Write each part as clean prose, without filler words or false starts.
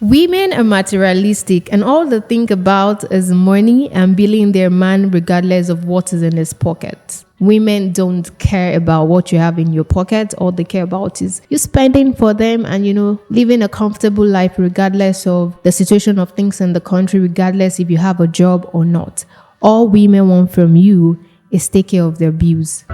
Women are materialistic, and all they think about is money and billing their man regardless of what is in his pocket. Women don't care about what you have in your pocket. All they care about is you spending for them and, living a comfortable life regardless of the situation of things in the country, regardless if you have a job or not. All women want from you is take care of their bills.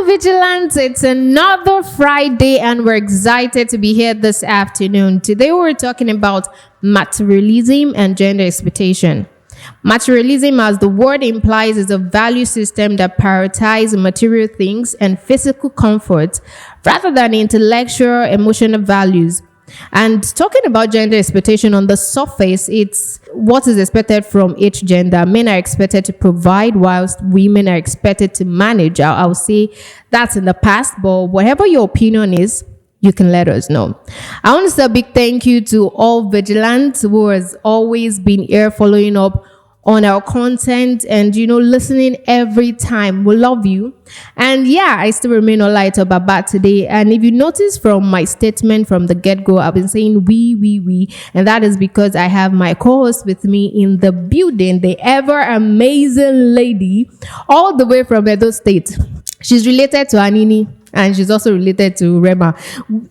Vigilants, it's another Friday and we're excited to be here this afternoon. Today we're talking about materialism and gender expectation. Materialism, as the word implies, is a value system that prioritizes material things and physical comfort rather than intellectual, emotional values. And talking about gender expectation, on the surface, it's what is expected from each gender. Men are expected to provide whilst women are expected to manage. I'll say that's in the past, but whatever your opinion is, you can let us know. I want to say a big thank you to all Veegilants who has always been here following up on our content and, listening every time. We love you. And yeah, I still remain Olaito Baba today. And if you notice from my statement from the get-go, I've been saying we. And that is because I have my co-host with me in the building, the ever amazing lady, all the way from Edo State. She's related to Anini. And she's also related to Rema.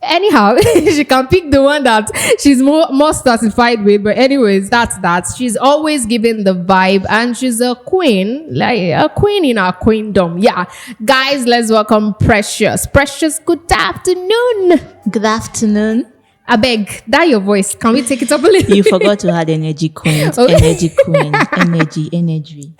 Anyhow, she can pick the one that she's more satisfied with. But anyways, that's that. She's always giving the vibe. And she's a queen, like a queen in our queendom. Yeah. Guys, let's welcome Precious. Precious, good afternoon. Good afternoon. I beg, that your voice. Can we take it up a little? You forgot to add energy queen. Okay. Energy queen. Energy.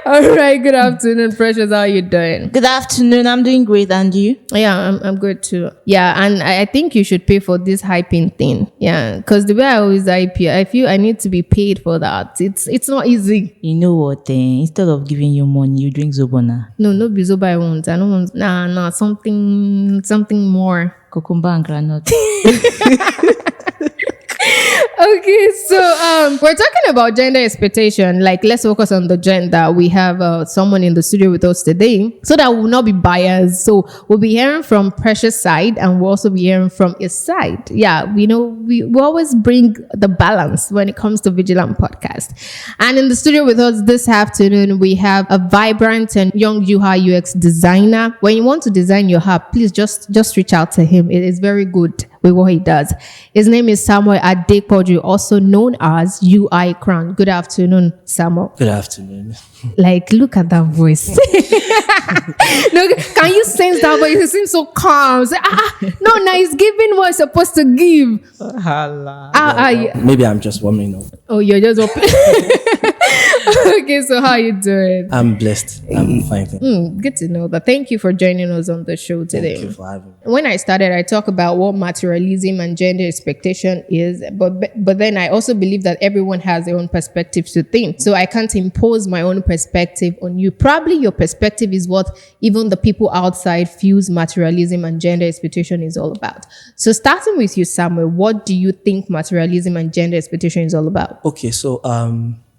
All right. Good afternoon, Precious. How are you doing? Good afternoon. I'm doing great. And you? Yeah, I'm good too. Yeah, and I think you should pay for this hyping thing. Yeah, because the way I always hype you, I feel I need to be paid for that. It's not easy. You know what? Instead of giving you money, you drink Zobona. No be Zoba I want. I don't want. Nah, something more. Cucumber and granite. Okay, so we're talking about gender expectation. Like, let's focus on the gender. We have someone in the studio with us today, so that we will not be biased. So we'll be hearing from Precious' side, and we'll also be hearing from his side. Yeah, we always bring the balance when it comes to Veegilant podcast. And in the studio with us this afternoon, we have a vibrant and young UI UX designer. When you want to design your app, please just reach out to him. It is very good with what he does. His name is Samuel Adepoju, also known as UI Crown. Good afternoon, Samuel. Good afternoon. Like, look at that voice. No, can you sense that voice? It seems so calm. Say, no, he's giving what he's supposed to give. Maybe I'm just warming up. Oh, you're just open. Okay, so how are you doing? I'm blessed. I'm fine. Good to know that. Thank you for joining us on the show today. Thank you for having me. When I started, I talked about what materialism and gender expectation is, but then I also believe that everyone has their own perspective to think. So I can't impose my own perspective on you. Probably your perspective is what even the people outside feels materialism and gender expectation is all about. So starting with you, Samuel, what do you think materialism and gender expectation is all about? Okay, so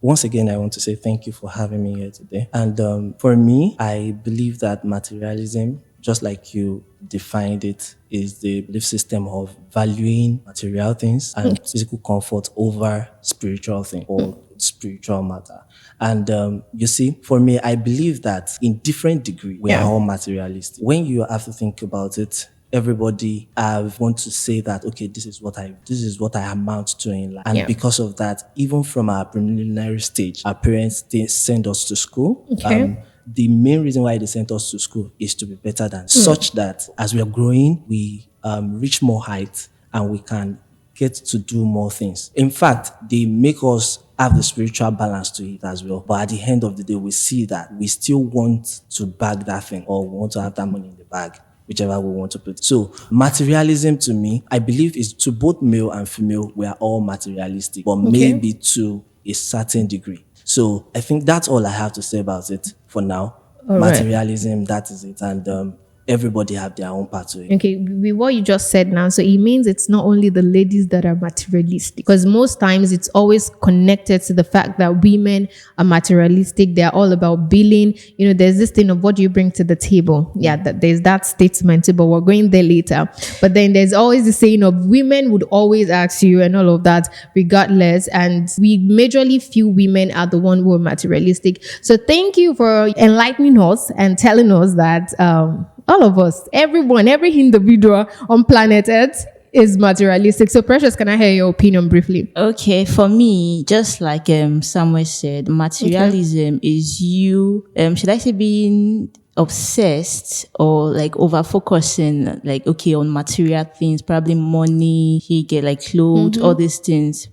once again, I want to say thank you for having me here today. And for me, I believe that materialism, just like you defined it, is the belief system of valuing material things and physical comfort over spiritual things or spiritual matter. And you see, for me, I believe that in different degree, we are all materialistic. When you have to think about it, everybody want to say that, okay, this is what I amount to in life. And because of that, even from our preliminary stage, our parents, they send us to school. Okay. The main reason why they sent us to school is to be better than, such that as we are growing, we reach more heights and we can get to do more things. In fact, they make us have the spiritual balance to it as well. But at the end of the day, we see that we still want to bag that thing, or we want to have that money in the bag, whichever we want to put. So materialism, to me, I believe, is to both male and female, we are all materialistic, but maybe to a certain degree. So I think that's all I have to say about it for now. All materialism, that is it. And everybody have their own part to it. Okay, with what you just said now, so it means it's not only the ladies that are materialistic, because most times it's always connected to the fact that women are materialistic. They're all about billing. There's this thing of what do you bring to the table. Yeah, there's that statement too, but we're going there later. But then there's always the saying of women would always ask you and all of that regardless. And we majorly feel women are the one who are materialistic. So thank you for enlightening us and telling us that all of us, everyone, every individual on planet Earth is materialistic. So Precious, can I hear your opinion briefly? Okay, for me, just like Samuel said, materialism is you, should I say being obsessed or like over focusing like on material things, probably money, you get like clothes, all these things,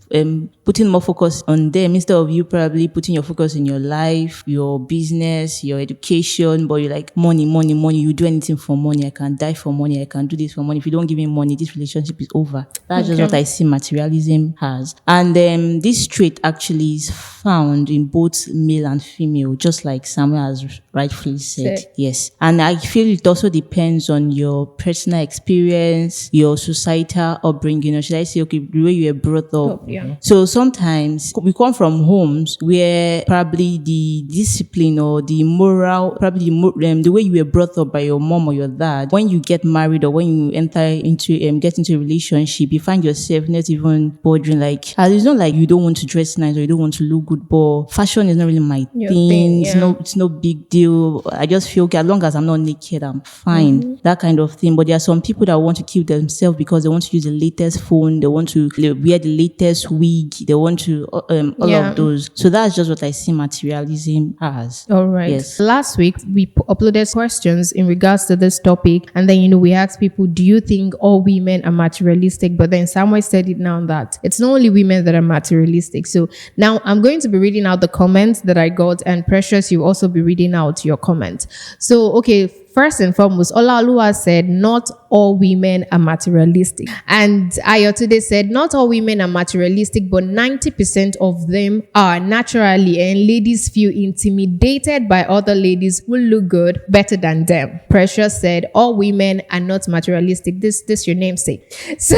putting more focus on them instead of you probably putting your focus in your life, your business, your education. But you're like money, you do anything for money. I can die for money, I can do this for money. If you don't give me money, this relationship is over. That's just what I see materialism has. And this trait actually is found in both male and female, just like Samuel has rightfully said. Yes. And I feel it also depends on your personal experience, your societal upbringing, or should I say, the way you were brought up. So sometimes we come from homes where probably the discipline or the moral, probably the way you were brought up by your mom or your dad, when you get married or when you enter into, get into a relationship, you find yourself not even bothering, like, it's not like you don't want to dress nice or you don't want to look good, but fashion is not really my thing. It's no big deal. I just feel, okay, as long as I'm not naked, I'm fine. That kind of thing. But there are some people that want to keep themselves because they want to use the latest phone, they want to wear the latest wig, they want to all of those. So that's just what I see materialism as. All right. Yes. Last week we uploaded questions in regards to this topic, and then we asked people, do you think all women are materialistic? But then Samuel said it now that it's not only women that are materialistic. So now I'm going to be reading out the comments that I got, and Precious, you also be reading out your comment. So okay, first and foremost, Olaoluwa said, not all women are materialistic. And Ayotunde said, not all women are materialistic, but 90% of them are naturally, and ladies feel intimidated by other ladies who look good better than them. Precious said, all women are not materialistic. This your namesake. So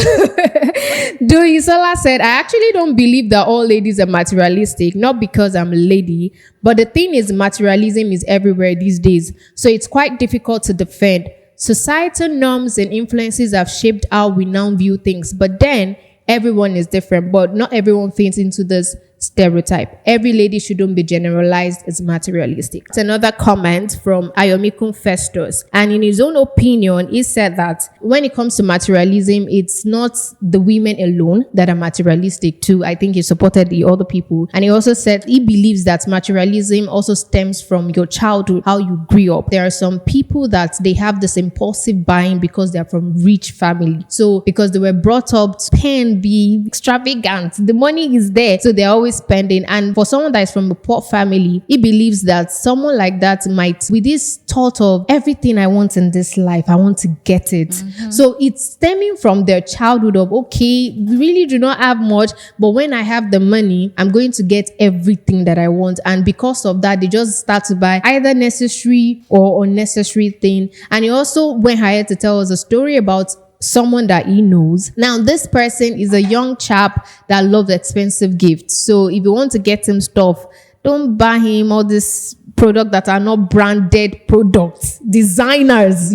Doyisola said, I actually don't believe that all ladies are materialistic, not because I'm a lady, but the thing is, materialism is everywhere these days, so it's quite difficult to defend. Societal norms and influences have shaped how we now view things, but then everyone is different, but not everyone fits into this stereotype. Every lady shouldn't be generalized as materialistic. It's another comment from Ayomikun Festus, and in his own opinion, he said that when it comes to materialism, it's not the women alone that are materialistic too. I think he supported the other people, and he also said he believes that materialism also stems from your childhood, how you grew up. There are some people that they have this impulsive buying because they're from rich family, so because they were brought up to spend, be extravagant, the money is there, so they're always spending. And for someone that is from a poor family, he believes that someone like that might, with this thought of everything I want in this life, I want to get it. So it's stemming from their childhood of, okay, we really do not have much, but when I have the money, I'm going to get everything that I want. And because of that, they just start to buy either necessary or unnecessary thing. And he also went ahead to tell us a story about someone that he knows. Now, this person is a young chap that loves expensive gifts. So if you want to get him stuff, don't buy him all this product that are not branded products. Designers,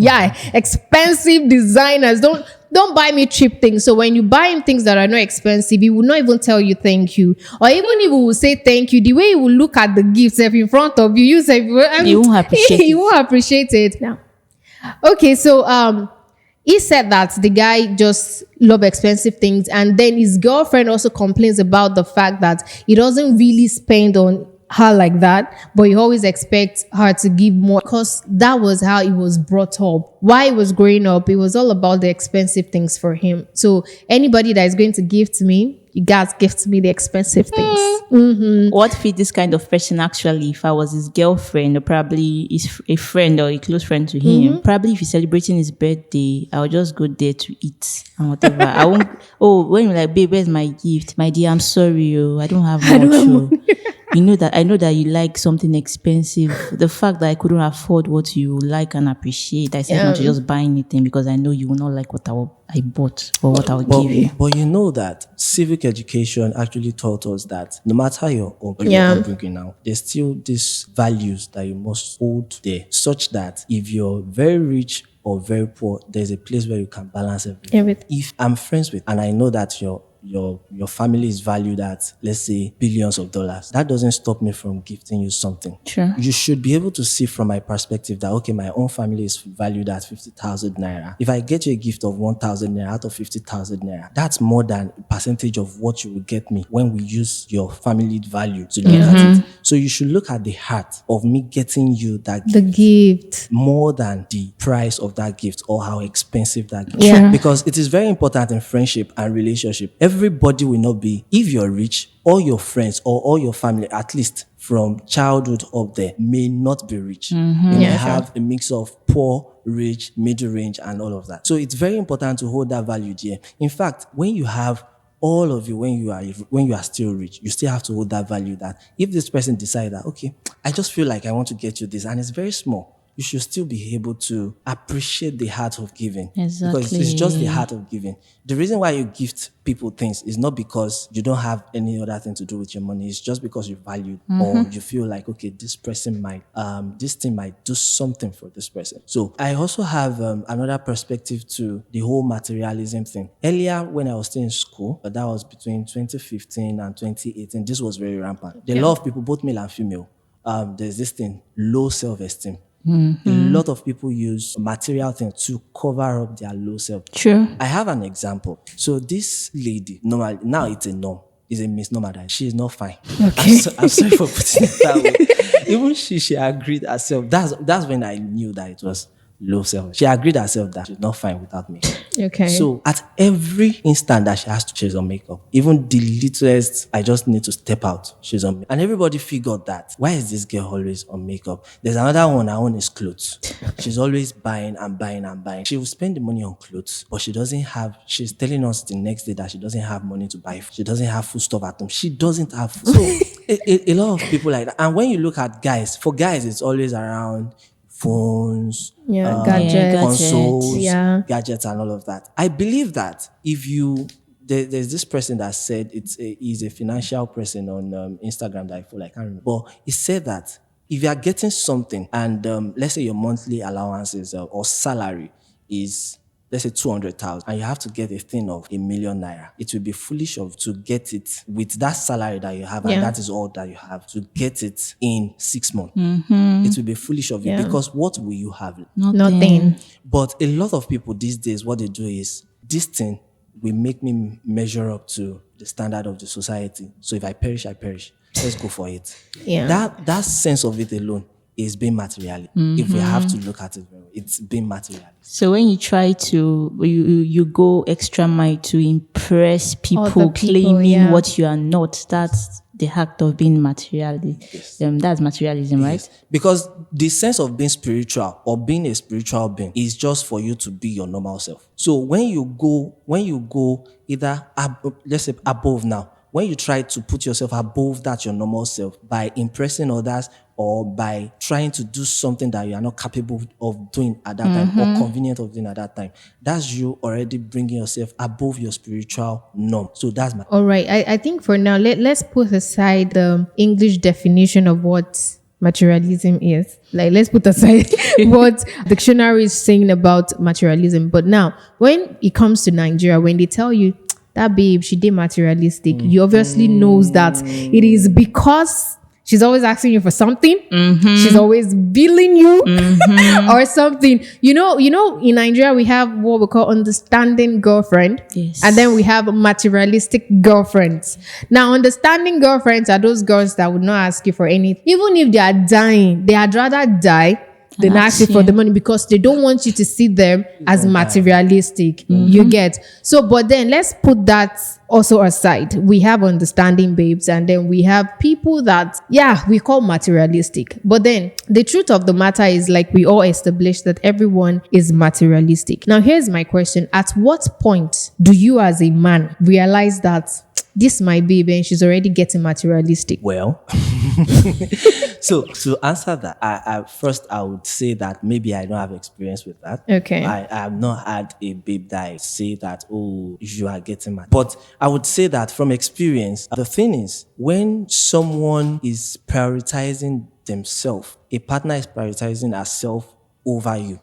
expensive designers. Don't buy me cheap things. So when you buy him things that are not expensive, he will not even tell you thank you. Or even if he will say thank you, the way he will look at the gifts in front of you, you say, you won't appreciate it. You won't appreciate it. Now, okay, so he said that the guy just loves expensive things, and then his girlfriend also complains about the fact that he doesn't really spend on her like that, but he always expects her to give more because that was how he was brought up. While he was growing up, it was all about the expensive things for him. So anybody that is going to give to me, you guys give to me the expensive things. What fit this kind of person actually, if I was his girlfriend or probably a friend or a close friend to him, probably if he's celebrating his birthday, I'll just go there to eat and whatever. I won't, when you're like, babe, where's my gift? My dear, I'm sorry, I don't have much. I know that you like something expensive. The fact that I couldn't afford what you like and appreciate, I said not to just buy anything because I know you will not like what I bought or what I will give you. But you know that civic education actually taught us that no matter your upbringing now, there's still these values that you must hold there, such that if you're very rich or very poor, there's a place where you can balance everything. If I'm friends with, and I know that your family is valued at, let's say, billions of dollars, that doesn't stop me from gifting you something. Sure. You should be able to see from my perspective that, okay, my own family is valued at 50,000 naira. If I get you a gift of 1,000 naira out of 50,000 naira, that's more than a percentage of what you will get me when we use your family value to look at it. So you should look at the heart of me getting you that The gift. more than the price of that gift or how expensive that gift Yeah. is. Because it is very important in friendship and relationship. Everybody will not be, if you're rich, all your friends or all your family, at least from childhood up there, may not be rich. You may have a mix of poor, rich, middle range, and all of that. So it's very important to hold that value there. In fact, when you have all of you, when you are still rich, you still have to hold that value that if this person decides that, okay, I just feel like I want to get you this, and it's very small, you should still be able to appreciate the heart of giving. Exactly. Because it's just the heart of giving. The reason why you gift people things is not because you don't have any other thing to do with your money. It's just because you value or you feel like, okay, this person might, this thing might do something for this person. So I also have another perspective to the whole materialism thing. Earlier, when I was still in school, but that was between 2015 and 2018, this was very rampant. A lot of people, both male and female, there's this thing, low self-esteem. A lot of people use material things to cover up their low self. True. I have an example. So this lady, normally, now it's a norm. It's a misnomer that she is not fine. Okay. I'm sorry for putting it that way. Even she agreed herself. That's when I knew that it was low self. She agreed herself that she's not fine without me. Okay. So at every instant that she has to, she's on makeup. Even the littlest, I just need to step out, she's on makeup. And everybody figured that. Why is this girl always on makeup? There's another one, her own is clothes. She's always buying and buying and buying. She will spend the money on clothes, but she's telling us the next day that she doesn't have money to buy. She doesn't have food stuff at home. She doesn't have food. So a lot of people like that. And when you look at guys, for guys, it's always around phones, gadgets, consoles, gadgets and all of that. I believe that if you, there's this person that said he's a financial person on Instagram that I feel like I can't remember, but he said that if you are getting something and let's say your monthly allowances or salary is, let's say 200,000, and you have to get a thing of 1 million naira, it will be foolish to get it with that salary that you have, and that is all that you have, to get it in 6 months. It will be foolish of you because what will you have? Nothing. But a lot of people these days, what they do is, this thing will make me measure up to the standard of the society. So if I perish, I perish. Let's go for it. That sense of it alone is being materialistic. If we have to look at it, it's being materialistic. So when you try to, you go extra mile to impress people, claiming what you are not, that's the act of being materialistic. Yes. That's materialism, right? Because the sense of being spiritual or being a spiritual being is just for you to be your normal self. So when you go either let's say above now, when you try to put yourself above that your normal self by impressing others or by trying to do something that you are not capable of doing at that time or convenient of doing at that time, that's you already bringing yourself above your spiritual norm. So that's my... All right. I think for now, let's put aside the English definition of what materialism is. Like, let's put aside what dictionary is saying about materialism. But now, when it comes to Nigeria, when they tell you, that babe, she did materialistic, you obviously knows that it is because she's always asking you for something. She's always billing you or something. You know, in Nigeria, we have what we call understanding girlfriend. Yes. And then we have materialistic girlfriends. Now, understanding girlfriends are those girls that would not ask you for anything. Even if they are dying, they had rather die than ask you for the money, because they don't want you to see them as materialistic. You get. So, but then let's put that also aside. We have understanding babes, and then we have people that, we call materialistic. But then the truth of the matter is, like we all established, that everyone is materialistic. Now, here's my question. At what point do you as a man realize that this my baby and she's already getting materialistic? Well, so to answer that, I would say that maybe I don't have experience with that. Okay. I have not had a babe that I say that, oh, you are getting mad. But I would say that from experience, the thing is, when someone is prioritizing themselves, a partner is prioritizing herself over you,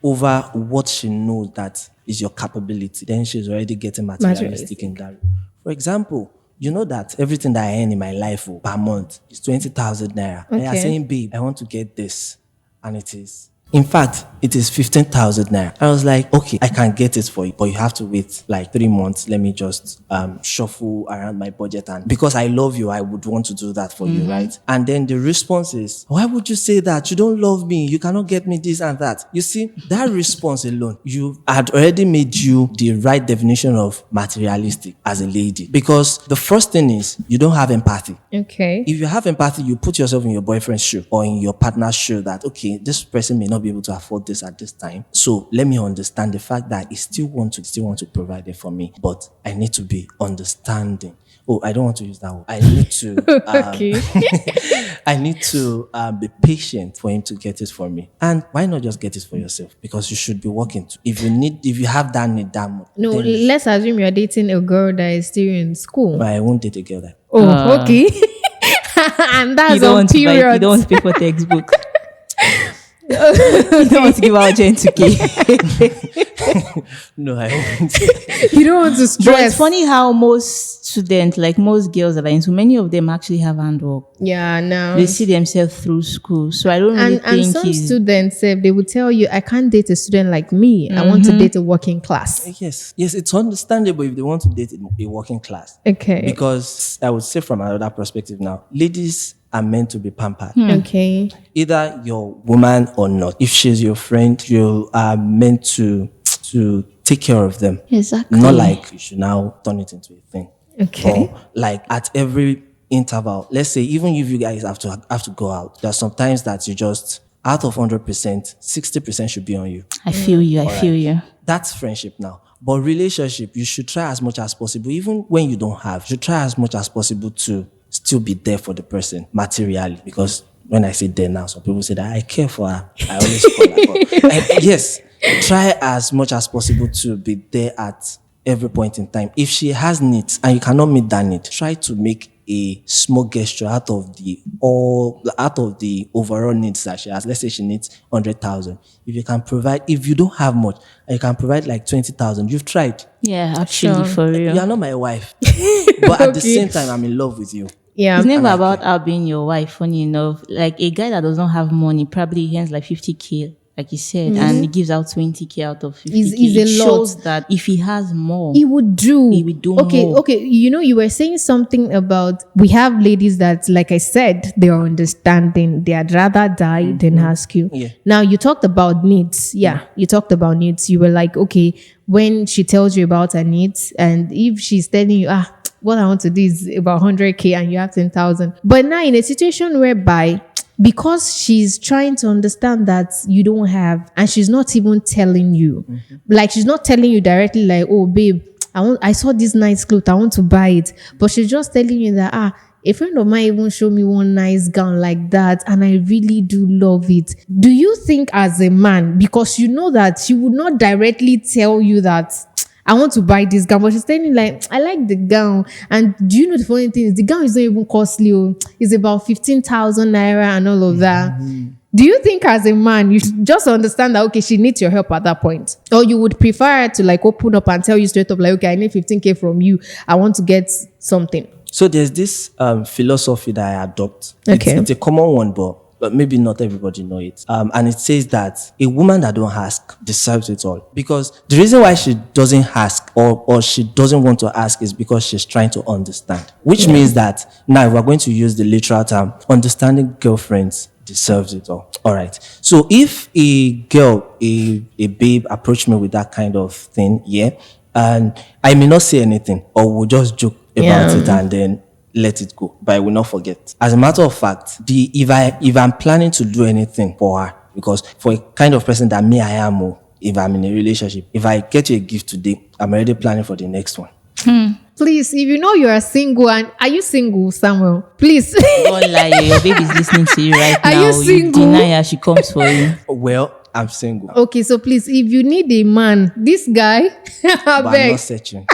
over what she knows that is your capability, then she's already getting materialistic in that. For example, you know that everything that I earn in my life per month is 20,000 naira. And you're saying, babe, I want to get this. And it is. In fact, it is 15,000 naira. I was like, okay, I can get it for you, but you have to wait like 3 months. Let me just shuffle around my budget. And because I love you, I would want to do that for you, right? And then the response is, why would you say that? You don't love me. You cannot get me this and that. You see, that response alone, you had already made you the right definition of materialistic as a lady. Because the first thing is, you don't have empathy. Okay. If you have empathy, you put yourself in your boyfriend's shoe or in your partner's shoe that, okay, this person may not be able to afford this at this time. So let me understand the fact that he still want to provide it for me, but I need to be understanding. Oh, I don't want to use that word. I need to I need to be patient for him to get it for me. And why not just get it for yourself? Because you should be working to. If you have that need that much. No, let's assume you're dating a girl that is still in school. But I won't date a girl that. Oh, okay. And that's on period. You don't want to pay for textbook. You don't want to give out Gen 2K. No, I won't. You don't want to stress. But it's funny how most students, like most girls that are into, many of them actually have handwork. Yeah, no. They see themselves through school. So I don't really think and some students, they would tell you, I can't date a student like me. I want to date a working class. Yes, it's understandable if they want to date a working class. Okay. Because I would say from another perspective now, ladies are meant to be pampered. Okay. Either you're woman or not. If she's your friend, you are meant to take care of them. Exactly. Not like you should now turn it into a thing. Okay. Or like at every interval, let's say even if you guys have to go out, there are sometimes that you just out of 100%, 60% should be on you. I feel you. I feel you. That's friendship now. But relationship, you should try as much as possible, even when you don't have, you should try as much as possible to still be there for the person materially. Because when I say there now, some people say that I care for her. I always call her. Yes, try as much as possible to be there at every point in time. If she has needs and you cannot meet that need, try to make a small gesture out of the overall needs that she has. Let's say she needs 100,000. If you can provide, if you don't have much, and you can provide like 20,000, you've tried. Yeah, actually, for real. You are not my wife, but at the same time, I'm in love with you. Yeah. It's never about her being your wife, funny enough. Like a guy that does not have money probably earns like 50K, like you said, and he gives out 20K out of 50K. Is a it lot. shows that if he has more, He would do more. Okay. You know, you were saying something about we have ladies that, like I said, they are understanding. They'd rather die than ask you. Yeah. Now you talked about needs. Yeah, you talked about needs. You were like, okay, when she tells you about her needs, and if she's telling you, what I want to do is about 100K and you have 10,000. But now in a situation whereby, because she's trying to understand that you don't have, and she's not even telling you, like she's not telling you directly like, oh babe, I saw this nice clothes, I want to buy it. But she's just telling you that, a friend of mine even showed me one nice gown like that, and I really do love it. Do you think as a man, because you know that she would not directly tell you that, I want to buy this gown, but she's telling you like, I like the gown. And do you know the funny thing is the gown is not even costly. It's about 15,000 naira and all of that. Do you think as a man, you should just understand that, okay, she needs your help at that point? Or you would prefer her to like open up and tell you straight up like, okay, I need 15K from you. I want to get something. So there's this philosophy that I adopt. Okay. It's a common one, but maybe not everybody know it. And it says that a woman that don't ask deserves it all. Because the reason why she doesn't ask or she doesn't want to ask is because she's trying to understand. Which means that now we're going to use the literal term, understanding girlfriends deserves it all. All right. So if a girl, a babe approach me with that kind of thing, and I may not say anything or we'll just joke about it and then let it go, but I will not forget. As a matter of fact, if I'm planning to do anything for her, because for a kind of person that I am, if I'm in a relationship, if I get you a gift today, I'm already planning for the next one. Please, if you know you are single, and are you single, Samuel? Please. Don't lie, your baby's listening to you right Are now. you single? Deny her, she comes for you. Well, I'm single, Okay, so please, if you need a man, this guy, but I'm beg. not searching.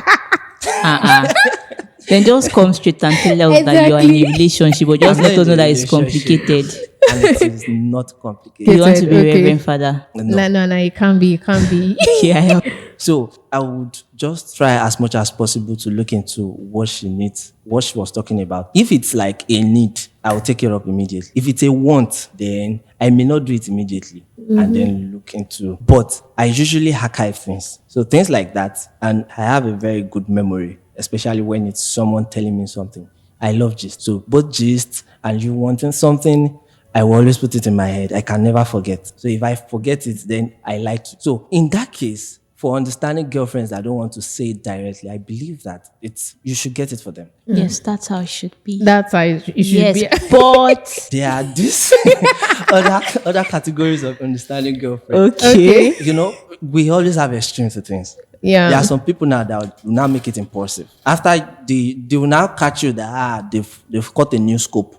Then just come straight and tell us that you are in a relationship, but just I'm let not us know in a that it's relationship. complicated. And it is not complicated. You want to be Okay. Reverend Father? No, it can't be. It can't be. Yeah. So I would just try as much as possible to look into what she needs, what she was talking about. If it's like a need, I will take it up immediately. If it's a want, then I may not do it immediately and then look into. But I usually archive things. So things like that. And I have a very good memory, especially when it's someone telling me something. I love gist. So both gist and you wanting something, I will always put it in my head. I can never forget. So if I forget it, then I like it. So in that case, for understanding girlfriends that don't want to say it directly, I believe that you should get it for them. Yes, that's how it should be. That's how it should Yes, be. but There are these other categories of understanding girlfriends. okay. You know, we always have extremes to things. Yeah. There are some people now that will now make it impulsive. After they will now catch you that they've got a new scope.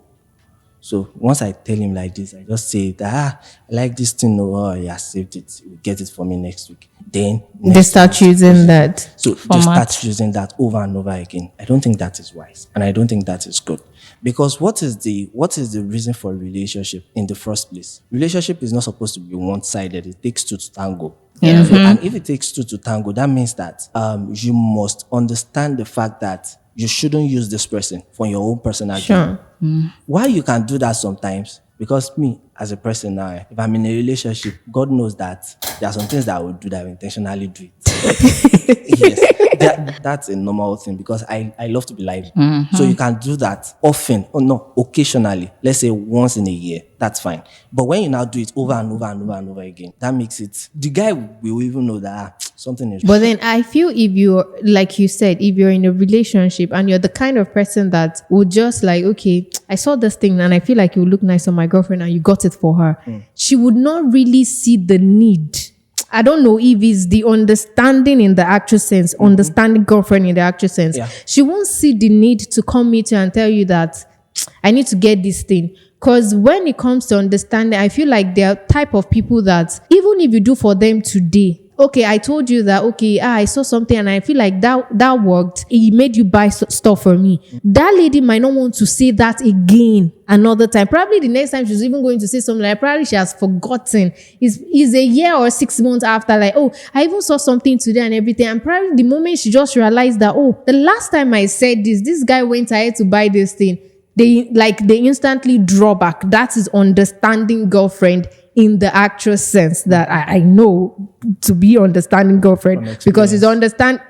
So once I tell him like this, I just say that I like this thing. Oh, he has saved it. He will get it for me next week. Then They start using that. So they Format. start using that over and over again. I don't think that is wise, and I don't think that is good. Because what is the reason for a relationship in the first place? Relationship is not supposed to be one-sided. It takes two to tango. Yeah. So, and if it takes two to tango, that means that you must understand the fact that you shouldn't use this person for your own personal gain. Sure. Why you can do that sometimes? Because me, as a person now, if I'm in a relationship, God knows that there are some things that I would do that I will intentionally do it. Yes, that's a normal thing because I love to be lively. So you can do that often, or no, occasionally. Let's say once in a year. That's fine. But when you now do it over and over and over and over again, that makes it, the guy will even know that something is. But then I feel if you're, like you said, if you're in a relationship and you're the kind of person that would just like, okay, I saw this thing and I feel like it would look nice on my girlfriend and you got it for her. She would not really see the need. I don't know if it's the understanding in the actual sense, understanding girlfriend in the actual sense. Yeah. She won't see the need to come meet you and tell you that I need to get this thing. Because when it comes to understanding, I feel like there are type of people that even if you do for them today, okay, I told you that, okay, I saw something and I feel like that worked. It made you buy stuff for me. That lady might not want to say that again another time. Probably the next time she's even going to say something like, probably she has forgotten. Is a year or 6 months after, like, oh, I even saw something today and everything. And probably the moment she just realized that, oh, the last time I said this guy went ahead to buy this thing. They instantly draw back. That is understanding girlfriend in the actual sense that I know to be understanding girlfriend because it's understand.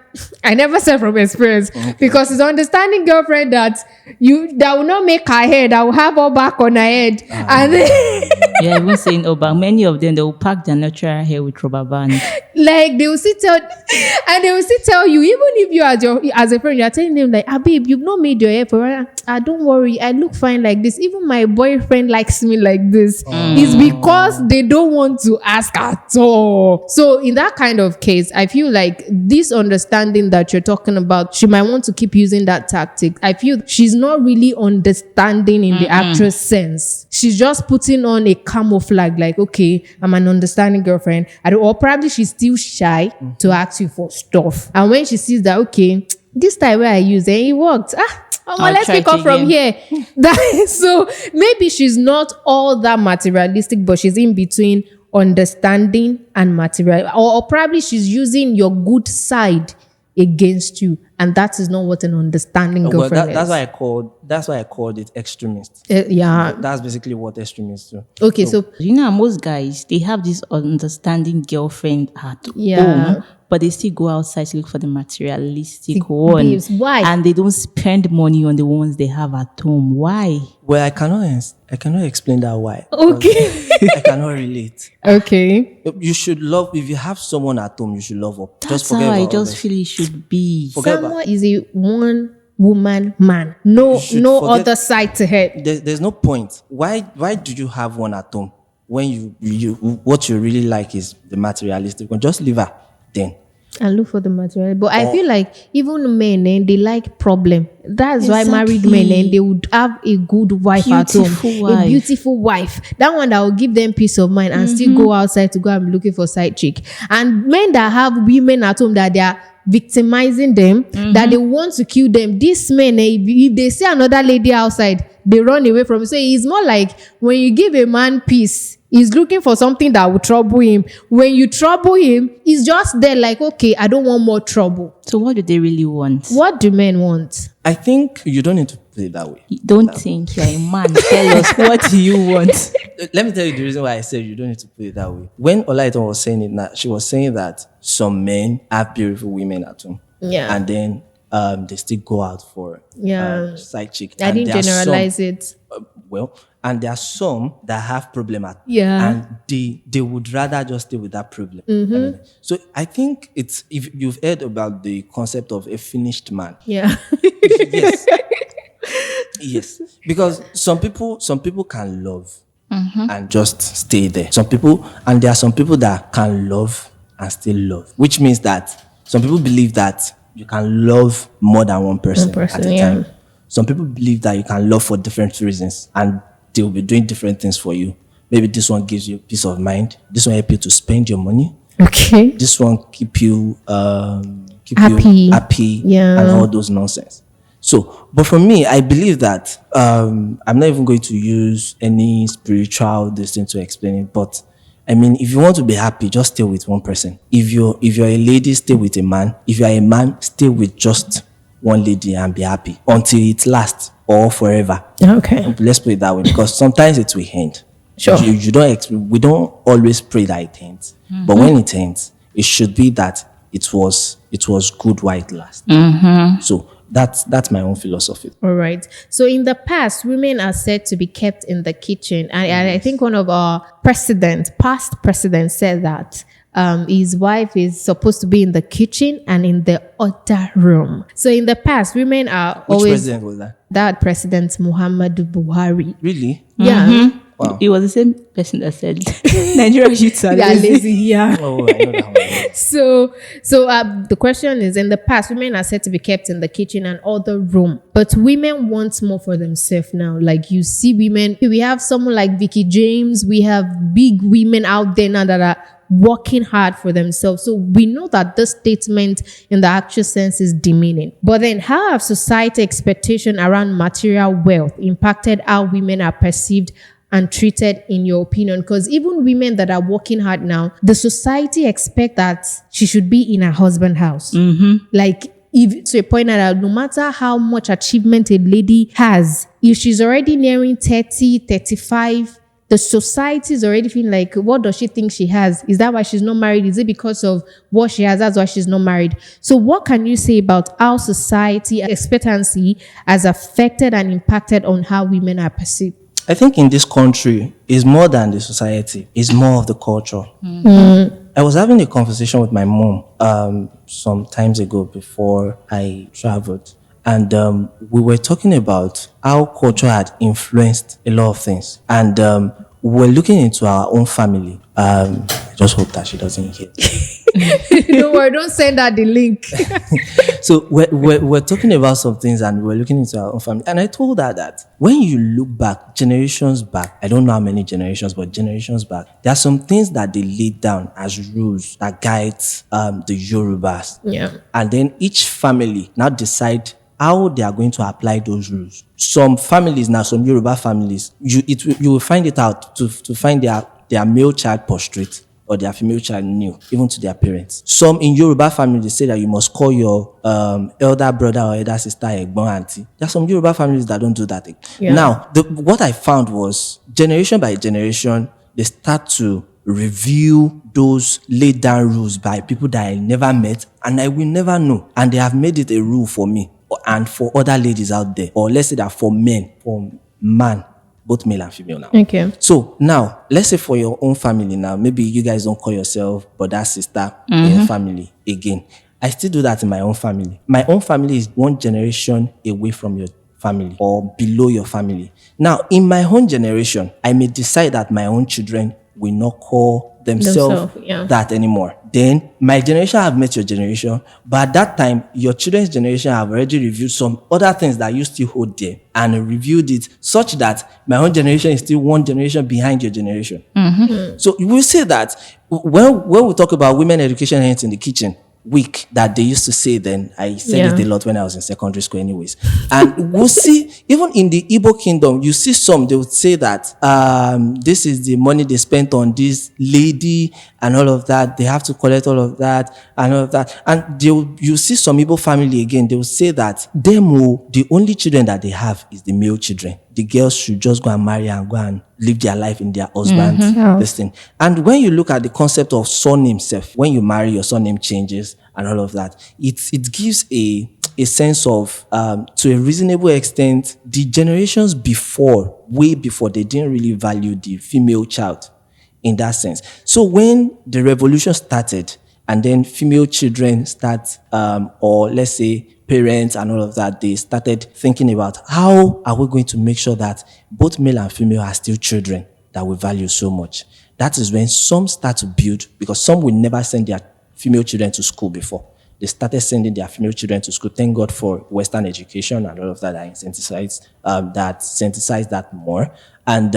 I never said from experience because it's understanding girlfriend that will not make her head. I will have her back on her head, and then Yeah, even saying about many of them, they will pack their natural hair with rubber band. like they will still tell you, even if you as a friend, you are telling them like, babe, you've not made your hair for her. Don't worry, I look fine like this. Even my boyfriend likes me like this. It's because they don't want to ask at all. So in that kind of case, I feel like this understanding that you're talking about, she might want to keep using that tactic. I feel she's not really understanding in the actual sense. She's just putting on a camouflage, like, okay, I'm an understanding girlfriend. Or probably she's still shy to ask you for stuff. And when she sees that, okay, this time where I use it worked. Let's try pick it up from here. So maybe she's not all that materialistic, but she's in between understanding and material. Or probably she's using your good side against you, and that is not what an understanding girlfriend is. That's why I called it extremist. Yeah. That's basically what extremists do. Okay, so You know, most guys, they have this understanding girlfriend at Yeah. home, but they still go outside to look for the materialistic one. babes, why? And they don't spend money on the ones they have at home. Why? Well, I cannot explain that why. Okay. I cannot relate. Okay. You should love, if you have someone at home, you should love up. That's Just forget how I about just others. feel it should be. Forget about- Someone is a one woman man. No You should forget- other side to her. There's no point. Why do you have one at home when you what you really like is the materialistic one? Just leave her then. And look for the material. But I feel like even men, they like problem. That's why married men, they would have a good wife at home. A beautiful wife. That one that will give them peace of mind and still go outside to go and be looking for side chick. And men that have women at home that they are victimizing them, that they want to kill them. These men, if they see another lady outside, they run away from it. So it's more like when you give a man peace, he's looking for something that will trouble him. When you trouble him, he's just there like, okay, I don't want more trouble. So what do they really want? What do men want? I think you don't need to play it that way. Don't think you're a man. Tell us, what do you want? Let me tell you the reason why I said you don't need to play it that way. When Olaiton was saying it now, she was saying that some men have beautiful women at home. Yeah. And then they still go out for side chick. I didn't generalize it. And there are some that have problem Yeah. and they would rather just stay with that problem. So I think it's, if you've heard about the concept of a finished man. Yeah. Yes. Yes. Because some people can love and just stay there. And there are some people that can love and still love, which means that some people believe that you can love more than one person at a time. Some people believe that you can love for different reasons and they will be doing different things for you. Maybe this one gives you peace of mind. This one help you to spend your money. Okay. This one keep you happy. Yeah. And all those nonsense. So, but for me, I believe that I'm not even going to use any spiritual thing to explain it. But I mean, if you want to be happy, just stay with one person. If you're a lady, stay with a man. If you're a man, stay with just one lady and be happy until it lasts or forever. Okay. Let's put it that way, because sometimes it will end. Sure. We don't always pray that it ends, but when it ends, it should be that it was good while it lasts. So that's my own philosophy. All right. So in the past, women are said to be kept in the kitchen, and I think one of our past presidents said that his wife is supposed to be in the kitchen and in the other room. So in the past, women are Which always... president was that? That President Muhammadu Buhari. Really? Yeah. Wow. It was the same person that said Nigerian youths are lazy. Yeah. Oh, I know that one. So the question is, in the past, women are said to be kept in the kitchen and other room, but women want more for themselves now. Like you see women, we have someone like Vicky James, we have big women out there now that are working hard for themselves. So we know that this statement in the actual sense is demeaning. But then how have society expectation around material wealth impacted how women are perceived and treated, in your opinion? Because even women that are working hard now, the society expect that she should be in her husband's house. Like, if to a point that no matter how much achievement a lady has, if she's already nearing 30, 35, the society is already feeling like, what does she think she has? Is that why she's not married? Is it because of what she has? That's why she's not married. So what can you say about how society expectancy has affected and impacted on how women are perceived? I think in this country, it's more than the society. It's more of the culture. I was having a conversation with my mom some times ago before I traveled. And we were talking about how culture had influenced a lot of things. And we were looking into our own family. I just hope that she doesn't hear. Don't worry, don't send her the link. So we're talking about some things and we're looking into our own family. And I told her that when you look back, generations back, I don't know how many generations, but generations back, there are some things that they laid down as rules that guides the Yorubas. Yeah. And then each family now decide how they are going to apply those rules. Some families now, some Yoruba families, you will find it out to find their male child prostrate or their female child kneel, even to their parents. Some in Yoruba families say that you must call your elder brother or elder sister egbon auntie. There are some Yoruba families that don't do that thing. Yeah. Now, what I found was generation by generation, they start to review those laid down rules by people that I never met and I will never know. And they have made it a rule for me and for other ladies out there, or let's say that for men, for man, both male and female now. Okay. So now, let's say for your own family now, maybe you guys don't call yourself brother, sister in your family again. I still do that in my own family. My own family is one generation away from your family or below your family. Now, in my own generation, I may decide that my own children will not call themselves yeah. that anymore. then my generation have met your generation, but at that time, your children's generation have already reviewed some other things that you still hold there and reviewed it such that my own generation is still one generation behind your generation. So you will say that when we talk about women education hands in the kitchen, week that they used to say then. I said it a lot when I was in secondary school anyways. And we'll see, even in the Igbo kingdom, you see some, they would say that this is the money they spent on this lady and all of that. They have to collect all of that and all of that. And you see some Igbo family again, they will say that the only children that they have is the male children. The girls should just go and marry and go and live their life in their husband's this thing. And when you look at the concept of surname self, when you marry, your surname changes and all of that, it gives a sense of, to a reasonable extent, the generations before, way before, they didn't really value the female child in that sense. So when the revolution started and then female children start, or let's say parents and all of that, they started thinking about how are we going to make sure that both male and female are still children that we value so much. That is when some start to build, because some will never send their female children to school before. They started sending their female children to school. Thank God for Western education and all of that. I synthesized that more. And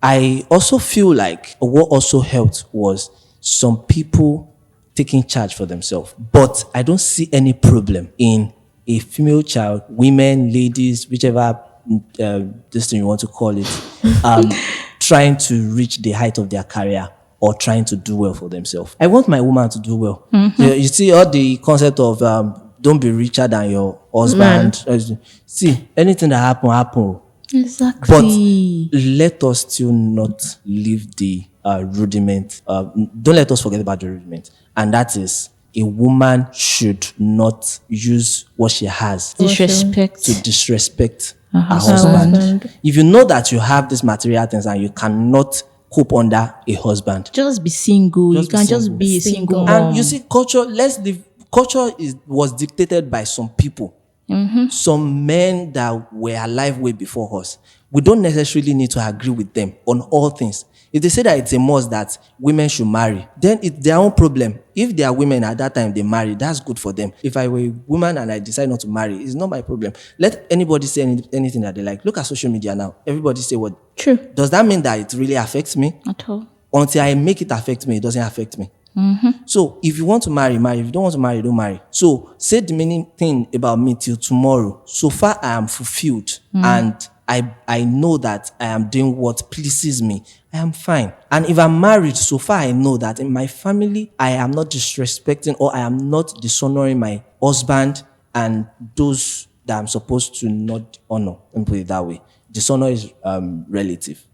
I also feel like what also helped was some people taking charge for themselves. But I don't see any problem in a female child, women, ladies, whichever this thing you want to call it, trying to reach the height of their career or trying to do well for themselves. I want my woman to do well. You see all the concept of don't be richer than your husband. See, anything that happen. Exactly. But let us still not leave the rudiment. Don't let us forget about the rudiment. And that is, a woman should not use what she has to disrespect her husband. If you know that you have these material things and you cannot cope under a husband, just be single. You can just be a single mom. And you see, culture was dictated by some people. Some men that were alive way before us. We don't necessarily need to agree with them on all things. If they say that it's a must that women should marry, then it's their own problem. If they are women at that time they marry, that's good for them. If I were a woman and I decide not to marry, it's not my problem. Let anybody say anything that they like. Look at social media now. Everybody say what. True. Does that mean that it really affects me? At all. Until I make it affect me, it doesn't affect me. So if you want to marry, marry. If you don't want to marry, don't marry. So say the meaning thing about me till tomorrow. So far I am fulfilled and I know that I am doing what pleases me. I am fine. And if I'm married, so far I know that in my family, I am not disrespecting or I am not dishonoring my husband and those that I'm supposed to not honor. Let me put it that way. Dishonor is relative.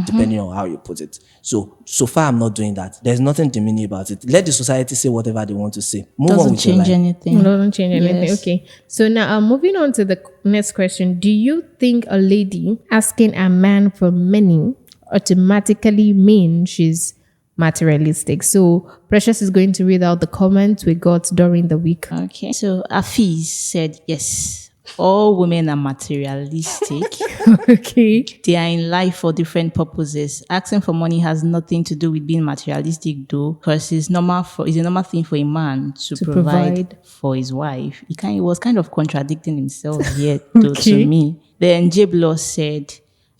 Depending on how you put it. So far I'm not doing that. There's nothing demeaning about it. Let the society say whatever they want to say. Move on with your life. Doesn't change anything. Okay. So now moving on to the next question. Do you think a lady asking a man for money automatically means she's materialistic? So Precious is going to read out the comments we got during the week. Okay. So Afiz said yes. All women are materialistic. Okay. They are in life for different purposes. Asking for money has nothing to do with being materialistic, though, because it's a normal thing for a man to provide for his wife. He was kind of contradicting himself here, though, to me. Then Jablo said,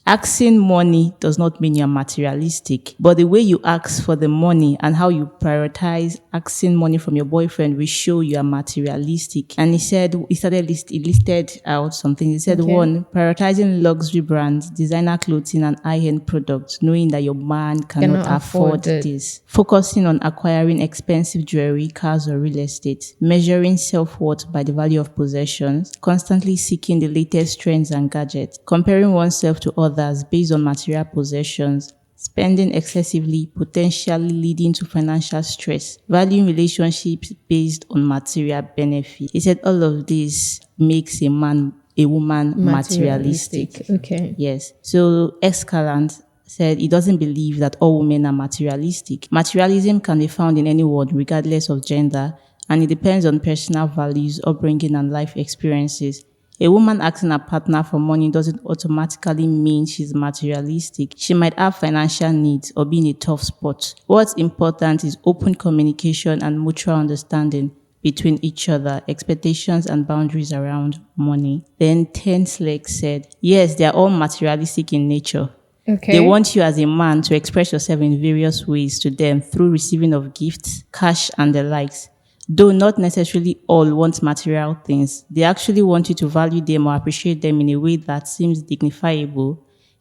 asking money does not mean you're materialistic, but the way you ask for the money and how you prioritize asking money from your boyfriend will show you are materialistic. And he listed out something. He said, 1, prioritizing luxury brands, designer clothing, and high-end products, knowing that your man cannot afford this. Focusing on acquiring expensive jewelry, cars, or real estate. Measuring self-worth by the value of possessions. Constantly seeking the latest trends and gadgets. Comparing oneself to others based on material possessions, spending excessively, potentially leading to financial stress, valuing relationships based on material benefit. He said all of this makes a woman materialistic. Okay. Yes. So Escalante said he doesn't believe that all women are materialistic. Materialism can be found in anyone regardless of gender, and it depends on personal values, upbringing, and life experiences. A woman asking her partner for money doesn't automatically mean she's materialistic. She might have financial needs or be in a tough spot. What's important is open communication and mutual understanding between each other, expectations and boundaries around money. Then Tenslake said, yes, they are all materialistic in nature. Okay. They want you as a man to express yourself in various ways to them through receiving of gifts, cash, and the likes. Though not necessarily all want material things, they actually want you to value them or appreciate them in a way that seems dignifiable,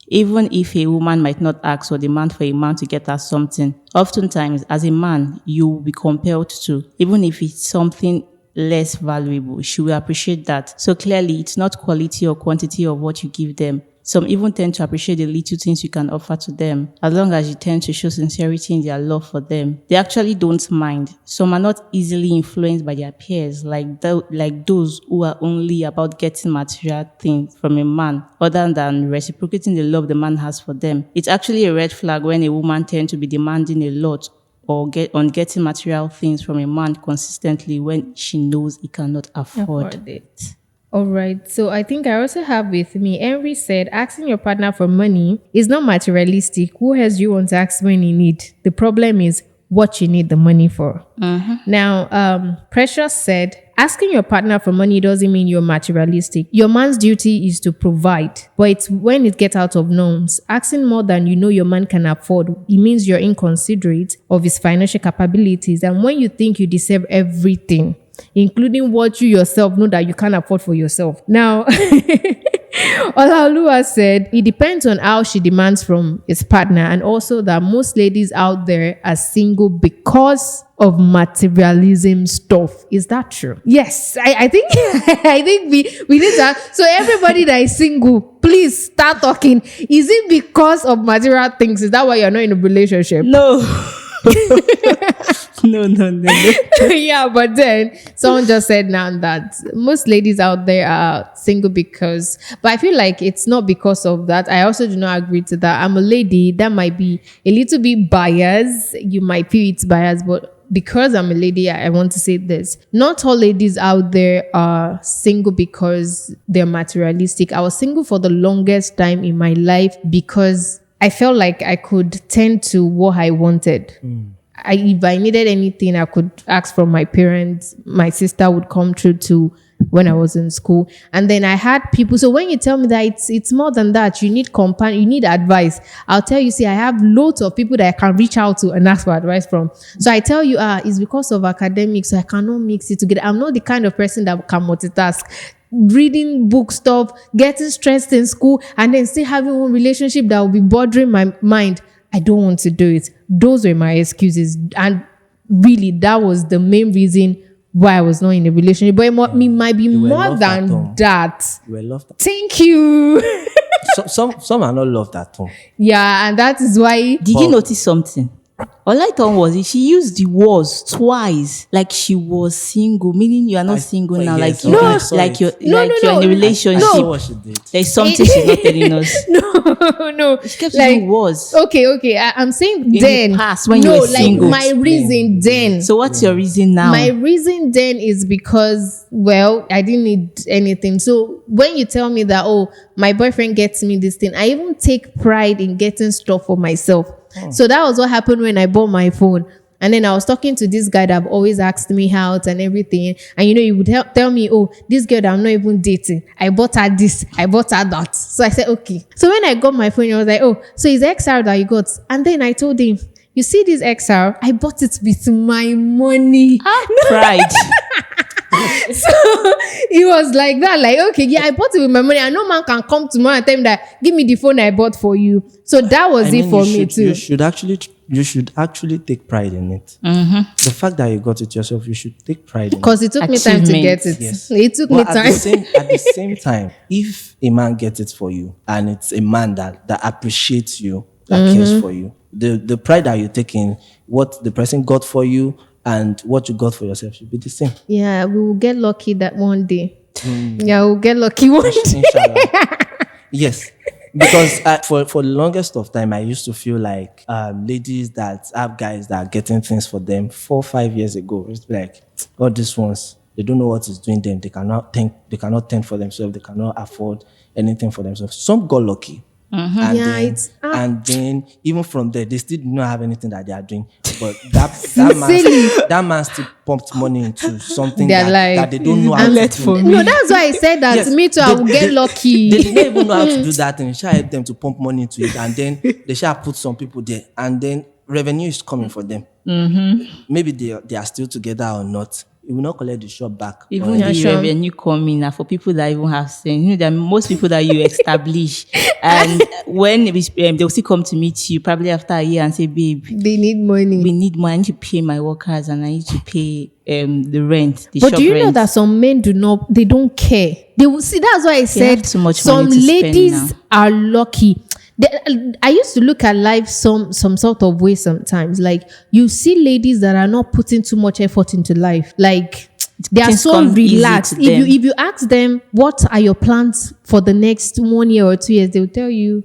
even if a woman might not ask or demand for a man to get her something. Oftentimes, as a man, you will be compelled to, even if it's something less valuable. She will appreciate that. So clearly, it's not quality or quantity of what you give them. Some even tend to appreciate the little things you can offer to them, as long as you tend to show sincerity in their love for them. They actually don't mind. Some are not easily influenced by their peers, like those who are only about getting material things from a man, other than reciprocating the love the man has for them. It's actually a red flag when a woman tends to be demanding a lot or getting material things from a man consistently when she knows he cannot afford it. All right. So I think I also have with me, Henry said, asking your partner for money is not materialistic. Who else do you want to ask when you need? The problem is what you need the money for. Now, Precious said, asking your partner for money doesn't mean you're materialistic. Your man's duty is to provide, but it's when it gets out of norms. Asking more than you know your man can afford, it means you're inconsiderate of his financial capabilities. And when you think you deserve everything, including what you yourself know that you can't afford for yourself. Now, Olaoluwa said, it depends on how she demands from his partner, and also that most ladies out there are single because of materialism stuff. Is that true? Yes, I think I think we need to. So everybody that is single, please start talking. Is it because of material things? Is that why you're not in a relationship? No. No. Yeah, but then someone just said now that most ladies out there are single because, but I feel like it's not because of that. I also do not agree to that. I'm a lady, that might be a little bit biased. You might feel it's biased, but because I'm a lady, I want to say this. Not all ladies out there are single because they're materialistic. I was single for the longest time in my life because I felt like I could tend to what I wanted. If I needed anything, I could ask from my parents. My sister would come through to when I was in school. And then I had people. So when you tell me that it's more than that, you need companion, you need advice. I'll tell you, see, I have loads of people that I can reach out to and ask for advice from. So I tell you, it's because of academics, so I cannot mix it together. I'm not the kind of person that can multitask. Reading book stuff, getting stressed in school, and then still having one relationship that will be bothering my mind. I don't want to do it. Those were my excuses. And really, that was the main reason why I was not in a relationship. But it might be more than that. You were loved. Thank you. Some are not loved at all. Yeah, and that is why. Did you notice something? All I thought was she used the was twice, like she was single, meaning you are not single now, yes, like you're in a relationship. I saw what she did. There's something she's not telling us. No. She kept using was. Okay. I'm saying In then. the past when you were single. My reason then. So what's your reason now? My reason then is because, well, I didn't need anything. So when you tell me that, oh, my boyfriend gets me this thing, I even take pride in getting stuff for myself. So that was what happened when I bought my phone. And then I was talking to this guy that have always asked me out and everything. And he would tell me, oh, this girl that I'm not even dating, I bought her this, I bought her that. So I said, okay. So when I got my phone, I was like, oh, so it's XR that you got. And then I told him, you see this XR? I bought it with my money. Pride. So he was like that, like, okay, yeah, I bought it with my money. And no man can come tomorrow and tell me that, give me the phone I bought for you. So that was for me too. You should actually take pride in it. The fact that you got it yourself, you should take pride in it. Because it took me time to get it. Yes. It took me time. At the same time, if a man gets it for you and it's a man that appreciates you, that cares for you, the pride that you take in what the person got for you and what you got for yourself should be the same. Yeah, we will get lucky that one day. Yeah, we'll get lucky one day. Inshallah. Yes. Because for the longest of time, I used to feel like ladies that have guys that are getting things for them 4-5 years ago, it's like, all these ones, They don't know what is doing them. They cannot think. They cannot think for themselves. They cannot afford anything for themselves. Some got lucky. And, Yeah, then, it's- and then even from there, they still do not have anything that they are doing. But that man still pumped money into something Their life. that they don't know how to Let do. for No, that's why I said that. Yes, Me too, I will get lucky. They did not even know how to do that thing. Shall help them to pump money into it, and then they shall put some people there, and then revenue is coming for them. Maybe they are still together or not. It will not collect the shop back. Even Or- the sure. revenue coming now for people that even have sense. You know, there are most people that you establish, and when they'll still come to meet you probably after a year and say, "Babe, They need money. we need money. I need to pay my workers and I need to pay the rent, the But shop do you know rent." that some men they don't care. They will see. That's why I said have too much some money to spend ladies now. are lucky. I used to look at life some sort of way sometimes. Like you see ladies that are not putting too much effort into life. Like they are Things so come easy relaxed. to If them. you ask them what are your plans for the next 1 year or 2 years, they'll tell you,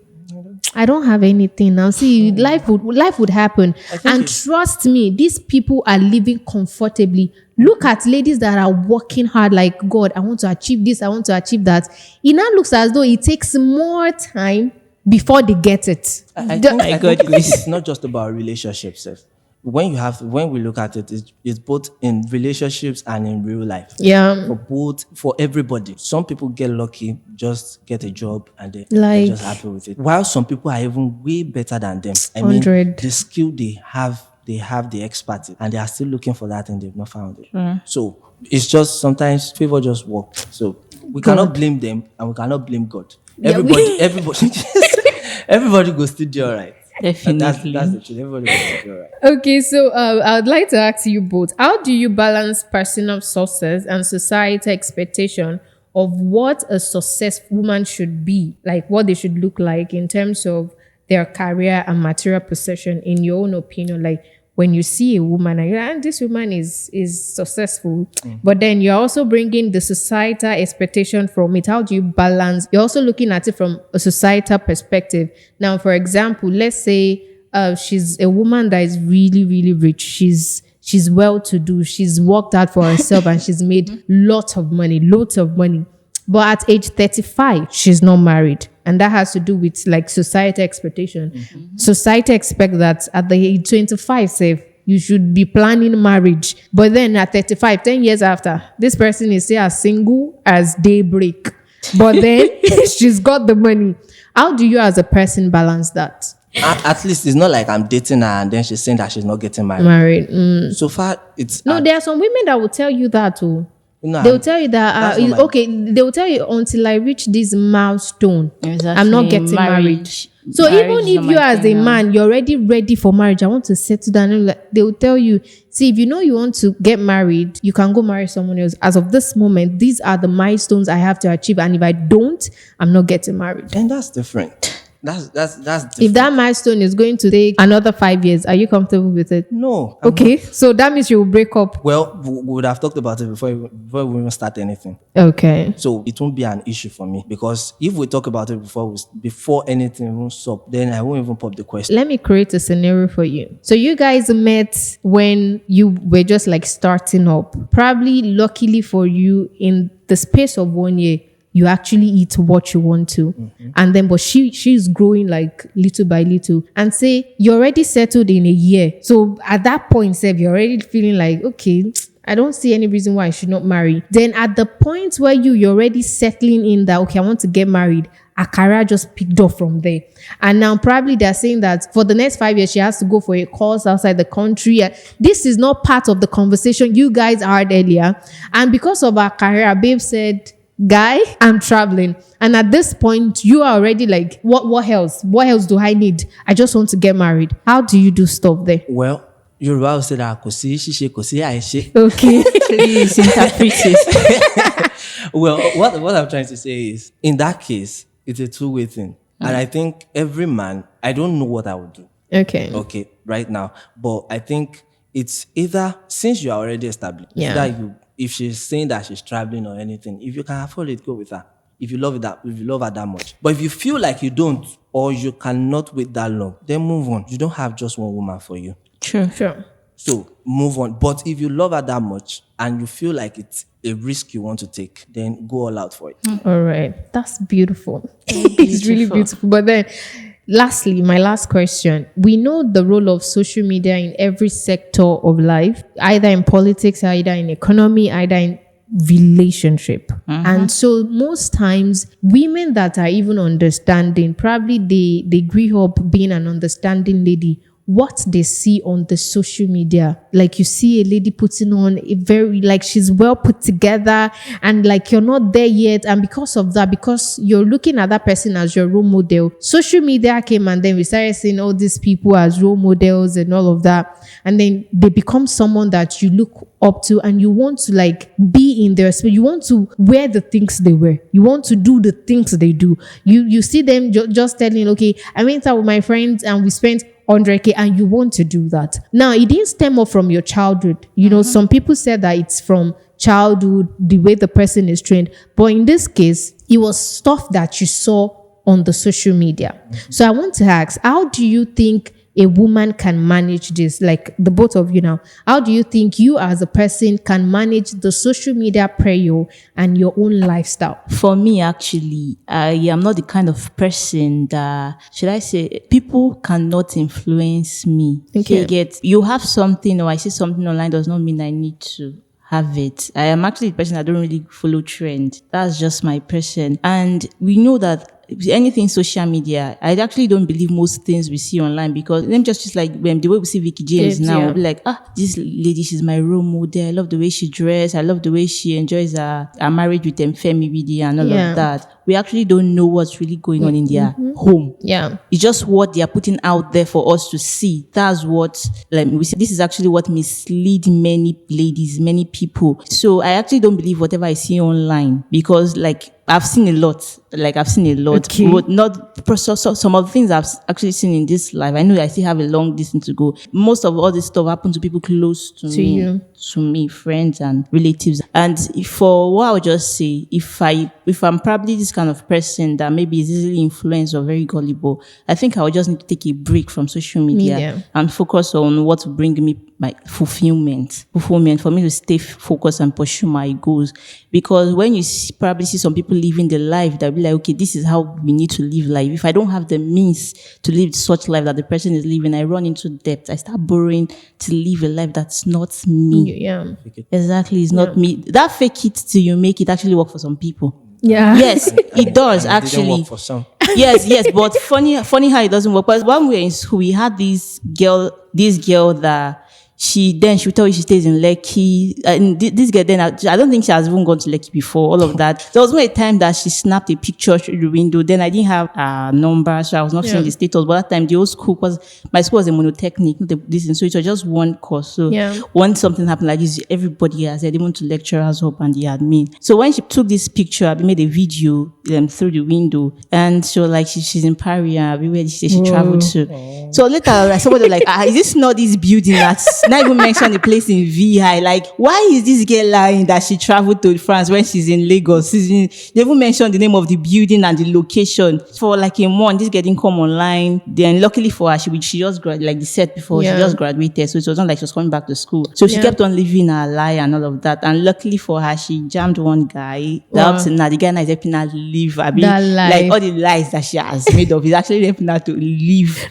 I don't have anything now. See, life would happen. And trust me, these people are living comfortably. Look at ladies that are working hard like, God, I want to achieve this, I want to achieve that. It now looks as though it takes more time before they get it. I The- think, My I God, think grace. it's not just about relationships. When we look at it, it's both in relationships and in real life. Yeah. For everybody. Some people get lucky, just get a job, and they're Like- just happy with it. While some people are even way better than them. I 100. mean, the skill they have the expertise, and they are still looking for that, and they've not found it. So it's just sometimes favor just works. So we cannot blame them, and we cannot blame God. Yeah, Everybody goes still do all right. Definitely. That's the truth. Everybody goes still do all right. Okay, so I would like to ask you both, how do you balance personal success and society expectation of what a successful woman should be, like what they should look like in terms of their career and material possession, in your own opinion? Like when you see a woman and you're like, this woman is successful, but then you're also bringing the societal expectation from it. How do you balance? You're also looking at it from a societal perspective. Now, for example, let's say she's a woman that is really, really rich. She's well-to-do. She's worked out for herself and she's made lots of money. But at age 35, she's not married. And that has to do with like society expectation. Society expect that at the age 25, say, you should be planning marriage. But then at 35, 10 years after, this person is still as single as daybreak. But then she's got the money. How do you as a person balance that? At least it's not like I'm dating her and then she's saying that she's not getting married. So far, it's No, there are some women that will tell you that too. No, They'll tell you that that's not my- okay. They'll tell you until I reach this milestone, I'm not Exactly. getting married. Marriage- So marriage even is if not you my as a thing now. man, you're already ready for marriage, I want to settle down. And like, they'll tell you, see, if you know you want to get married, you can go marry someone else. As of this moment, these are the milestones I have to achieve, and if I don't, I'm not getting married. and that's different. That's different. If that milestone is going to take another 5 years, are you comfortable with it? No. I'm Okay, so that means you will break up. Well, we would have talked about it before we even start anything. Okay. So it won't be an issue for me, because if we talk about it before anything moves up, then I won't even pop the question. Let me create a scenario for you. So you guys met when you were just like starting up. Probably luckily for you, in the space of 1 year, you actually eat what you want to. And then, but she's growing like little by little. And say you're already settled in a year. So at that point, Seb, you're already feeling like, okay, I don't see any reason why I should not marry. Then at the point where you're already settling in that, okay, I want to get married, her career just picked up from there. And now probably they're saying that for the next 5 years, she has to go for a course outside the country. And this is not part of the conversation you guys had earlier. And because of her career, babe said, guy, I'm traveling. And at this point, you are already like, what else? What else do I need? I just want to get married. How do you do stuff there? Well, Yoruba will say that kò sí ṣíṣe, kò sí àìṣe. Okay. Please interpret it. Well, what I'm trying to say is, in that case, it's a two-way thing. And I think every man, I don't know what I would do. Okay, right now. But I think it's either, since you are already established, if she's saying that she's traveling or anything, if you can afford it, go with her. If you love her that much. But if you feel like you don't, or you cannot wait that long, then move on. You don't have just one woman for you. True. Sure. So move on. But if you love her that much and you feel like it's a risk you want to take, then go all out for it. All right. That's beautiful. It's really beautiful. But then, lastly, my last question. We know the role of social media in every sector of life, either in politics, either in economy, either in relationship. And so most times women that are even understanding, probably they grew up being an understanding lady. What they see on the social media, like you see a lady putting on a very, like she's well put together, and like you're not there yet, and because of that, because you're looking at that person as your role model, social media came, and then we started seeing all these people as role models and all of that, and then they become someone that you look up to, and you want to like be in their space. You want to wear the things they wear. You want to do the things they do. You see them just telling, okay, I went out with my friends and we spent 100K, and you want to do that. Now, it didn't stem up from your childhood. You know, some people said that it's from childhood, the way the person is trained. But in this case, it was stuff that you saw on the social media. So I want to ask, how do you think a woman can manage this? Like the both of you now, how do you think you as a person can manage the social media pressure and your own lifestyle? For me, actually, I am not the kind of person that, should I say, people cannot influence me. Okay. You have something, or I see something online does not mean I need to have it. I am actually the person that don't really follow trend. That's just my person. And we know that anything social media, I actually don't believe most things we see online, because them just like the way we see Veegilants now, we'll be like, this lady, she's my role model. I love the way she dresses. I love the way she enjoys her marriage with Femi Vidi and all of that. We actually don't know what's really going on in their home. Yeah. It's just what they are putting out there for us to see. That's what, like we say, this is actually what mislead many ladies, many people. So I actually don't believe whatever I see online, because like I've seen a lot. Okay. But not some of the things I've actually seen in this life. I know I still have a long distance to go. Most of all this stuff happened to people close to me, friends and relatives. And for what I would just say, if I'm probably this kind of person that maybe is easily influenced or very gullible, I think I would just need to take a break from social media and focus on what will bring me my fulfillment for me to stay focused and pursue my goals. Because when you probably see some people living the life, they'll be like, okay, this is how we need to live life. If I don't have the means to live such life that the person is living, I run into debt. I start borrowing to live a life that's not me. Yeah. Exactly, it's not me. That fake it till you make it actually work for some people. Yeah. Yes, it does actually. It didn't work for some. Yes, but funny how it doesn't work. But when we were in school, we had this girl that she would tell you she stays in Lekki. And this girl then, I don't think she has even gone to Lekki before, all of that. There was one time that she snapped a picture through the window. Then I didn't have a number, so I was not seeing the status. But that time, the old school my school was a monotechnic, not so it was just one course. So when something happened like this, everybody has said, even to lecturers up and the admin. So when she took this picture, I made a video through the window. And so like she's in Paris, everywhere she traveled to. So later, like, somebody was like, is this not this building that's not even mention the place in VI? Like, why is this girl lying that she traveled to France when she's in Lagos? They even mentioned the name of the building and the location. For like a month, this girl didn't come online. Then luckily for her, she just graduated, like the set before, she just graduated. So it wasn't like she was coming back to school. So she kept on living her lie and all of that. And luckily for her, she jammed one guy. Up to now, the guy now is helping her live. I mean, like all the lies that she has made up is actually helping her to live.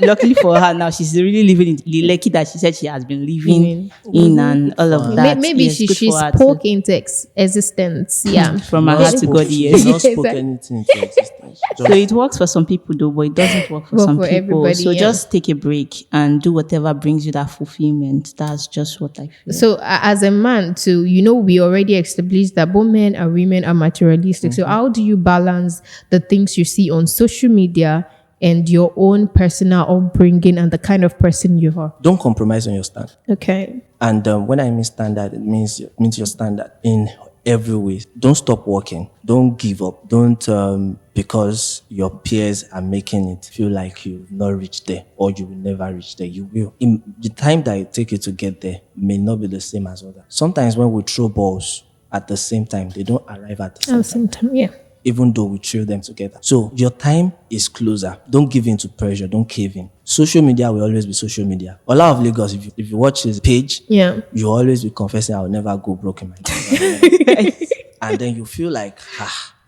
Luckily for her, now she's really living in the Lekki that she said she has been living in and all of that. Maybe she spoke into existence. Yeah. From her heart to God, yes. Not spoke anything into existence. So it works for some people though, but it doesn't work for some people. So just take a break and do whatever brings you that fulfillment. That's just what I feel. So as a man too, we already established that both men and women are materialistic. So how do you balance the things you see on social media and your own personal upbringing and the kind of person you are? Don't compromise on your stand. Okay. And when I mean standard, it means your standard in every way. Don't stop working. Don't give up. Don't because your peers are making it feel like you've not reached there or you will never reach there. You will. In the time that it takes you to get there may not be the same as others. Sometimes when we throw balls at the same time, they don't arrive at the same time. Yeah. Even though we throw them together. So your time is closer. Don't give in to pressure. Don't cave in. social media will always be social media. Ola of Lagos, if you watch his page, Yeah. you always be confessing, I will never go broke in my life. And then you feel like,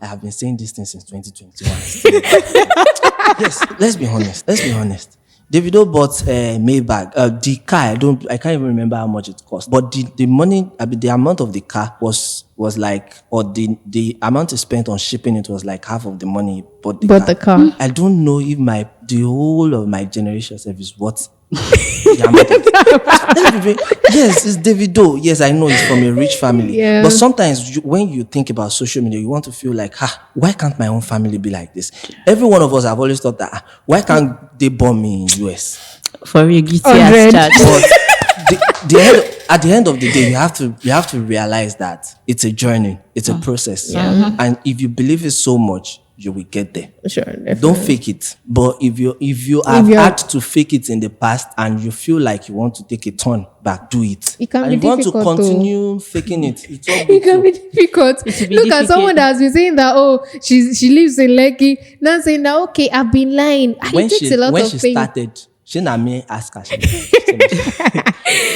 I have been saying this thing since 2021. Yes, let's be honest. Davido bought Maybach. The car, I can't even remember how much it cost. But the money, the amount of the car was like, or the amount he spent on shipping it was like half of the money he bought the car. I don't know if the whole of my generation self is what the amount of yes, it's Davido. Yes, I know it's from a rich family. Yeah. But sometimes when you think about social media, you want to feel like, why can't my own family be like this? Every one of us have always thought that, why can't they bomb me in US? For you, guilty as charged. But at the end of the day, you have to realize that it's a journey, it's a process. Yeah. And if you believe it so much, you will get there. Sure, definitely. Don't fake it. But if you have had to fake it in the past and you feel like you want to take a turn back, do it. It can and be if you want to difficult continue faking it, it's all It good can too. be difficult. Look at someone that's been saying that, she lives in Lekki. Now saying that, okay, I've been lying. It takes a lot when of she things. started, she na me ask her.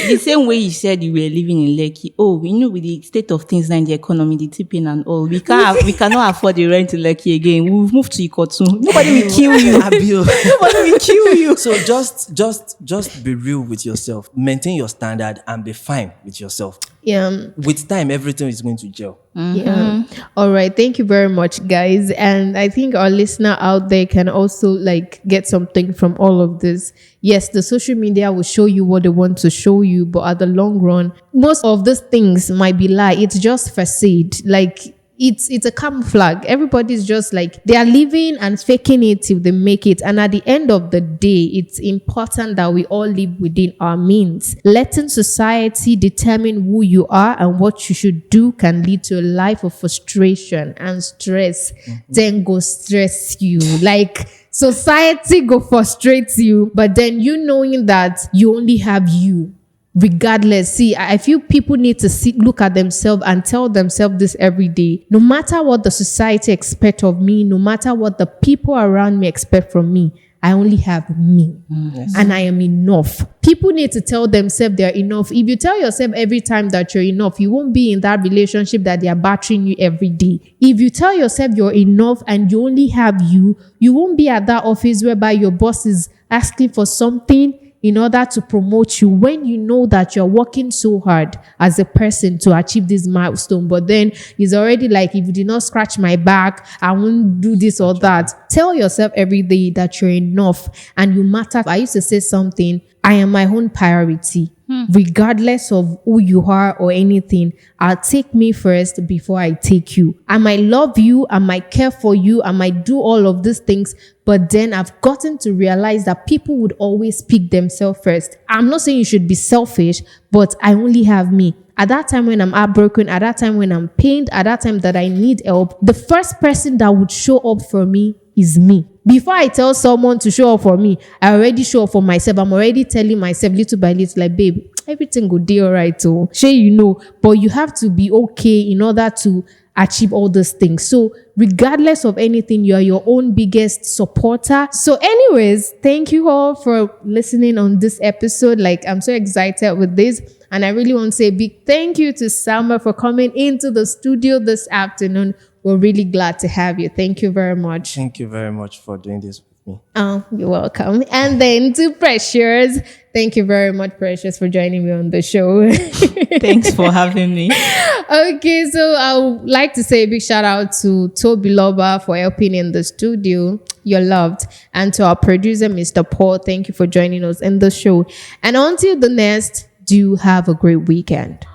The same way you said you were living in Lekki. With the state of things now in the economy, the tipping and all, we cannot afford the rent in Lekki again. We've moved to Ikotu. Nobody will kill you. Nobody will kill you. So just be real with yourself. Maintain your standard and be fine with yourself. Yeah. With time, everything is going to gel. Yeah. All right. Thank you very much, guys. And I think our listener out there can also get something from all of this. Yes, the social media will show you what they want to show you, but at the long run, most of these things might be lie. It's just facade. It's a camouflage. Everybody's just they are living and faking it till they make it. And at the end of the day, it's important that we all live within our means. Letting society determine who you are and what you should do can lead to a life of frustration and stress. Then go stress you. Society go frustrate you, but then you knowing that you only have you. Regardless, I feel people need to look at themselves and tell themselves this every day. No matter what the society expects of me, no matter what the people around me expect from me, I only have me. Yes. And I am enough. People need to tell themselves they're enough. If you tell yourself every time that you're enough, you won't be in that relationship that they are battering you every day. If you tell yourself you're enough and you only have you won't be at that office whereby your boss is asking for something in order to promote you when you know that you're working so hard as a person to achieve this milestone. But then it's already if you did not scratch my back, I won't do this or that. Tell yourself every day that you're enough and you matter. I used to say something, I am my own priority. Regardless of who you are or anything, I'll take me first before I take you. I might love you, I might care for you, I might do all of these things, but then I've gotten to realize that people would always pick themselves first. I'm not saying you should be selfish, but I only have me. At that time when I'm heartbroken, at that time when I'm pained, at that time that I need help, the first person that would show up for me is me. Before I tell someone to show up for me, I already show up for myself. I'm already telling myself little by little, babe, everything go do all right. So, but you have to be okay in order to achieve all those things. So regardless of anything, you are your own biggest supporter. So anyways, thank you all for listening on this episode. I'm so excited with this. And I really want to say a big thank you to Samuel for coming into the studio this afternoon. We're really glad to have you. Thank you very much. Thank you very much for doing this with me. You're welcome. And then to Precious. Thank you very much, Precious, for joining me on the show. Thanks for having me. Okay, so I would like to say a big shout out to Toby Loba for helping in the studio. You're loved. And to our producer, Mr. Paul, thank you for joining us in the show. And until the next, do have a great weekend.